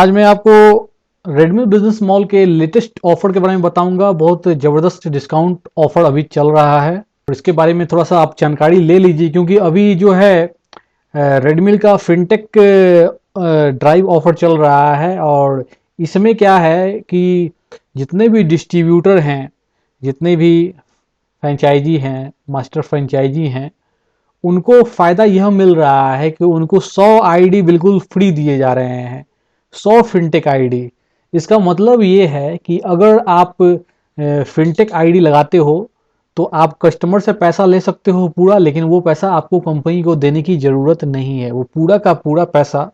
आज मैं आपको रेडमी बिजनेस मॉल के लेटेस्ट ऑफर के बारे में बताऊंगा। बहुत ज़बरदस्त डिस्काउंट ऑफर अभी चल रहा है और इसके बारे में थोड़ा सा आप जानकारी ले लीजिए, क्योंकि अभी जो है रेडमी का फिनटेक ड्राइव ऑफर चल रहा है। और इसमें क्या है कि जितने भी डिस्ट्रीब्यूटर हैं, जितने भी फ्रेंचाइजी हैं, मास्टर फ्रेंचाइजी हैं, उनको फ़ायदा यह मिल रहा है कि उनको 100 आईडी बिल्कुल फ्री दिए जा रहे हैं। 100 फिनटेक आईडी। इसका मतलब ये है कि अगर आप फिनटेक आईडी लगाते हो तो आप कस्टमर से पैसा ले सकते हो पूरा, लेकिन वो पैसा आपको कंपनी को देने की ज़रूरत नहीं है। वो पूरा का पूरा पैसा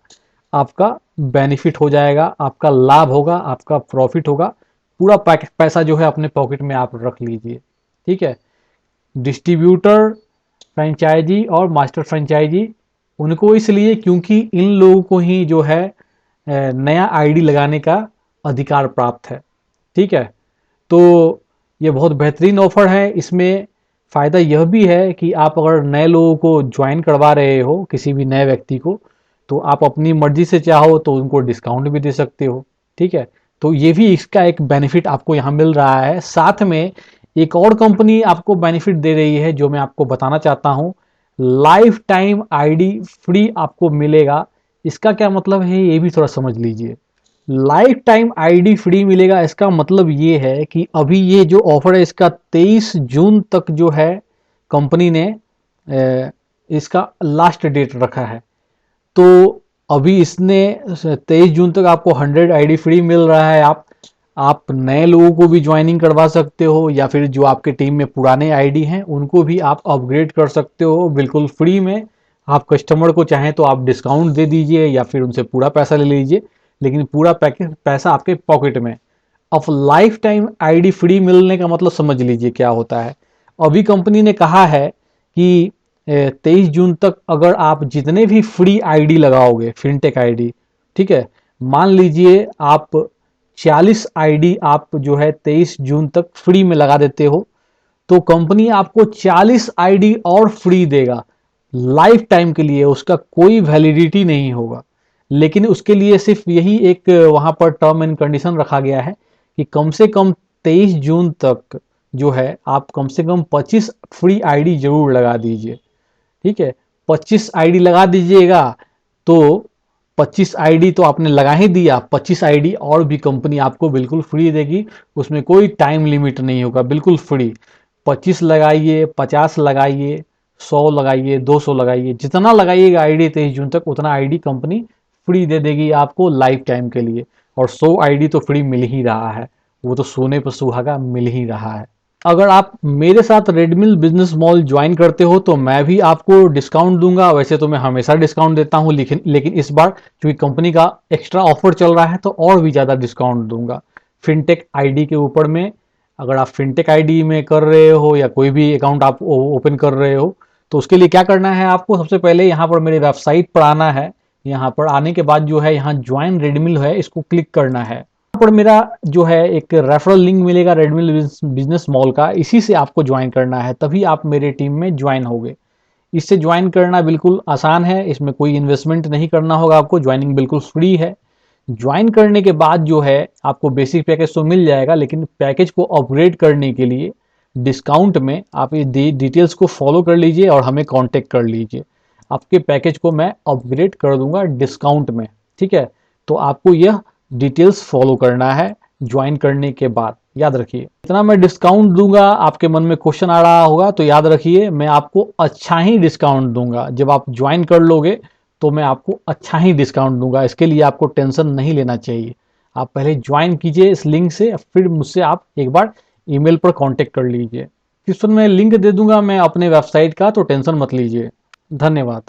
आपका बेनिफिट हो जाएगा, आपका लाभ होगा, आपका प्रॉफिट होगा। पूरा पैसा जो है अपने पॉकेट में आप रख लीजिए। ठीक है। डिस्ट्रीब्यूटर, फ्रेंचाइजी और मास्टर फ्रेंचाइजी, उनको इसलिए क्योंकि इन लोगों को ही जो है नया आईडी लगाने का अधिकार प्राप्त है। ठीक है। तो ये बहुत बेहतरीन ऑफर है। इसमें फ़ायदा यह भी है कि आप अगर नए लोगों को ज्वाइन करवा रहे हो, किसी भी नए व्यक्ति को, तो आप अपनी मर्जी से चाहो तो उनको डिस्काउंट भी दे सकते हो। ठीक है। तो ये भी इसका एक बेनिफिट आपको यहाँ मिल रहा है। साथ में एक और कंपनी आपको बेनिफिट दे रही है जो मैं आपको बताना चाहता हूँ। लाइफ टाइम आईडी फ्री आपको मिलेगा। इसका क्या मतलब है ये भी थोड़ा समझ लीजिए। लाइफ टाइम आईडी फ्री मिलेगा, इसका मतलब ये है कि अभी ये जो ऑफर है इसका 23 जून तक जो है कंपनी ने इसका लास्ट डेट रखा है। तो अभी इसने 23 जून तक आपको 100 आईडी फ्री मिल रहा है। आप नए लोगों को भी ज्वाइनिंग करवा सकते हो, या फिर जो आपके टीम में पुराने आईडी हैं उनको भी आप अपग्रेड कर सकते हो बिल्कुल फ्री में। आप कस्टमर को चाहें तो आप डिस्काउंट दे दीजिए या फिर उनसे पूरा पैसा ले लीजिए, लेकिन पूरा पैकेज पैसा आपके पॉकेट में। अब लाइफ टाइम आईडी फ्री मिलने का मतलब समझ लीजिए क्या होता है। अभी कंपनी ने कहा है कि 23 जून तक अगर आप जितने भी फ्री आईडी लगाओगे, फिनटेक आईडी, ठीक है, मान लीजिए आप 40 आईडी आप जो है 23 जून तक फ्री में लगा देते हो, तो कंपनी आपको 40 आईडी और फ्री देगा लाइफ टाइम के लिए। उसका कोई वैलिडिटी नहीं होगा, लेकिन उसके लिए सिर्फ यही एक वहां पर टर्म एंड कंडीशन रखा गया है कि कम से कम 23 जून तक जो है आप कम से कम 25 फ्री आईडी जरूर लगा दीजिए। ठीक है। 25 आईडी लगा दीजिएगा तो 25 आईडी तो आपने लगा ही दिया, 25 आईडी और भी कंपनी आपको बिल्कुल फ्री देगी। उसमें कोई टाइम लिमिट नहीं होगा, बिल्कुल फ्री। 25 लगाइए, 50 लगाइए, 100 लगाइए, 200 लगाइए, जितना लगाइएगा आईडी 23 जून तक उतना आईडी कंपनी फ्री दे देगी आपको लाइफ टाइम के लिए। और 100 आईडी तो फ्री मिल ही रहा है, वो तो सोने पर सुहागा मिल ही रहा है। अगर आप मेरे साथ रेडमी बिजनेस मॉल ज्वाइन करते हो तो मैं भी आपको डिस्काउंट दूंगा। वैसे तो मैं हमेशा डिस्काउंट देता हूं, लेकिन इस बार क्योंकि कंपनी का एक्स्ट्रा ऑफर चल रहा है तो और भी ज़्यादा डिस्काउंट दूंगा फिनटेक आईडी के ऊपर में। अगर आप फिनटेक आईडी में कर रहे हो या कोई भी अकाउंट आप ओपन कर रहे हो तो उसके लिए क्या करना है, आपको सबसे पहले यहाँ पर मेरे वेबसाइट पर आना है। यहाँ पर आने के बाद जो है यहाँ ज्वाइन रेडमी है, इसको क्लिक करना है। यहाँ पर मेरा जो है एक रेफरल लिंक मिलेगा रेडमी बिजनेस मॉल का, इसी से आपको ज्वाइन करना है, तभी आप मेरे टीम में ज्वाइन होगे। इससे ज्वाइन करना बिल्कुल आसान है, इसमें कोई इन्वेस्टमेंट नहीं करना होगा आपको, ज्वाइनिंग बिल्कुल फ्री है। ज्वाइन करने के बाद जो है आपको बेसिक पैकेज तो मिल जाएगा, लेकिन पैकेज को अपग्रेड करने के लिए डिस्काउंट में आप ये डिटेल्स को फॉलो कर लीजिए और हमें कांटेक्ट कर लीजिए। आपके पैकेज को मैं अपग्रेड कर दूंगा डिस्काउंट में। ठीक है। तो आपको यह डिटेल्स फॉलो करना है ज्वाइन करने के बाद, याद रखिए। इतना मैं डिस्काउंट दूंगा, आपके मन में क्वेश्चन आ रहा होगा तो याद रखिए मैं आपको अच्छा ही डिस्काउंट दूंगा। जब आप ज्वाइन कर लोगे तो मैं आपको अच्छा ही डिस्काउंट दूंगा, इसके लिए आपको टेंशन नहीं लेना चाहिए। आप पहले ज्वाइन कीजिए इस लिंक से, फिर मुझसे आप एक बार ईमेल पर कांटेक्ट कर लीजिए। डिस्क्रिप्शन में लिंक दे दूंगा मैं अपने वेबसाइट का, तो टेंशन मत लीजिए। धन्यवाद।